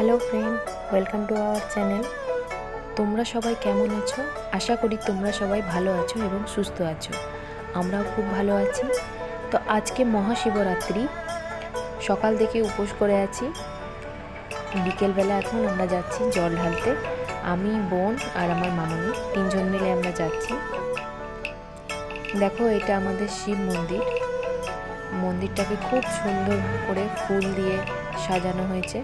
Hello friend, welcome to our channel. তোমরা সবাই কেমন আছো? আশা করি তোমরা সবাই ভালো আছো এবং সুস্থ আছো। আমরাও খুব ভালো আছি। তো আজকে মহাশিবরাত্রি, সকাল থেকে উপোস করে আছি। বিকেলবেলা এখন আমরা যাচ্ছি জল ঢালতে। আমি, বোন আর আমার মামনি তিনজন মিলে আমরা যাচ্ছি। দেখো, এটা আমাদের শিব মন্দির। মন্দিরটাকে খুব সুন্দর করে ফুল দিয়ে সাজানো হয়েছে।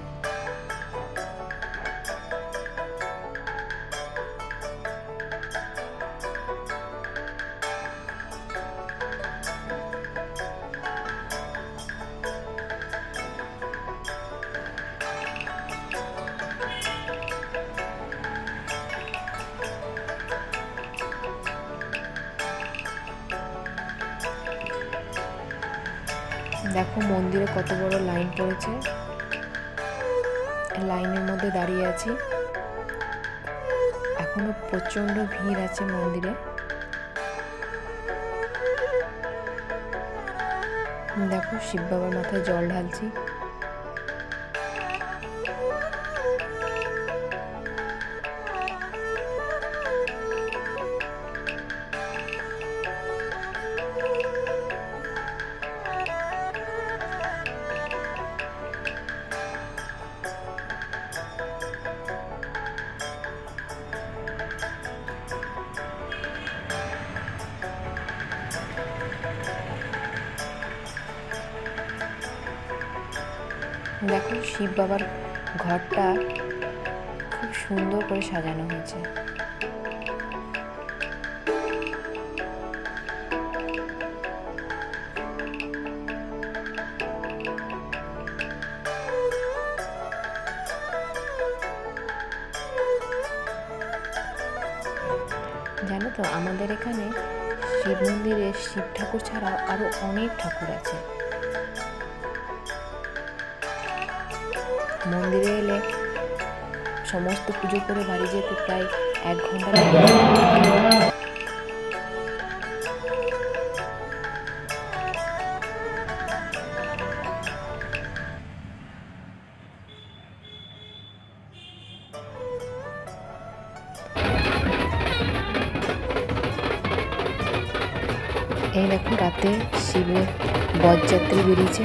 দেখো মন্দিরে কত বড় লাইন পড়েছে। লাইনের মধ্যে দাঁড়িয়ে আছি। এখনো প্রচন্ড ভিড় আছে মন্দিরে। দেখো শিব বাবার মাথায় জল ঢালছি। দেখো শিব বাবার ঘরটা খুব সুন্দর করে সাজানো হয়েছে। জানো তো, আমাদের এখানে শিব মন্দিরে শিব ঠাকুর ছাড়া আরো অনেক ঠাকুর আছে। মন্দিরে এলে সমস্ত পুজো করে বাড়ি যেতে প্রায় 1 ঘন্টা লাগে। এই দেখো, রাতে শিবের বরযাত্রী বেরিয়েছে।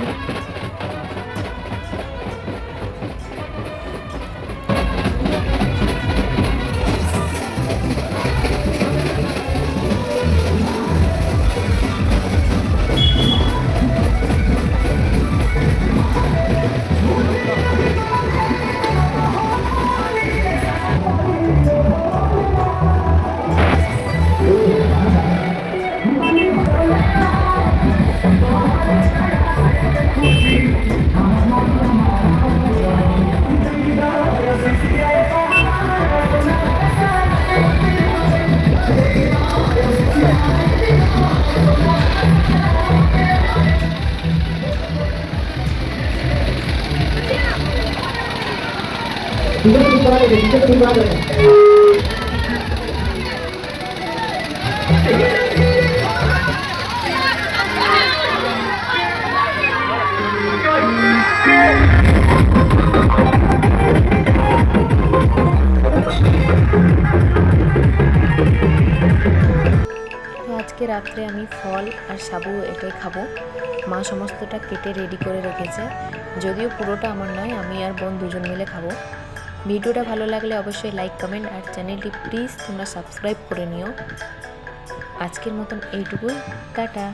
আজকে রাত্রে আমি ফল আর সাবু এটাই খাবো। মা সমস্তটা কেটে রেডি করে রেখেছে, যদিও পুরোটা আমার নয়, আমি আর বোন দুজন মিলে খাবো। ভিডিওটা ভালো লাগলে অবশ্যই লাইক, কমেন্ট আর চ্যানেলটি প্লিজ তোমরা সাবস্ক্রাইব করে নিও। আজকের মতন এইটুকুই, টাটা।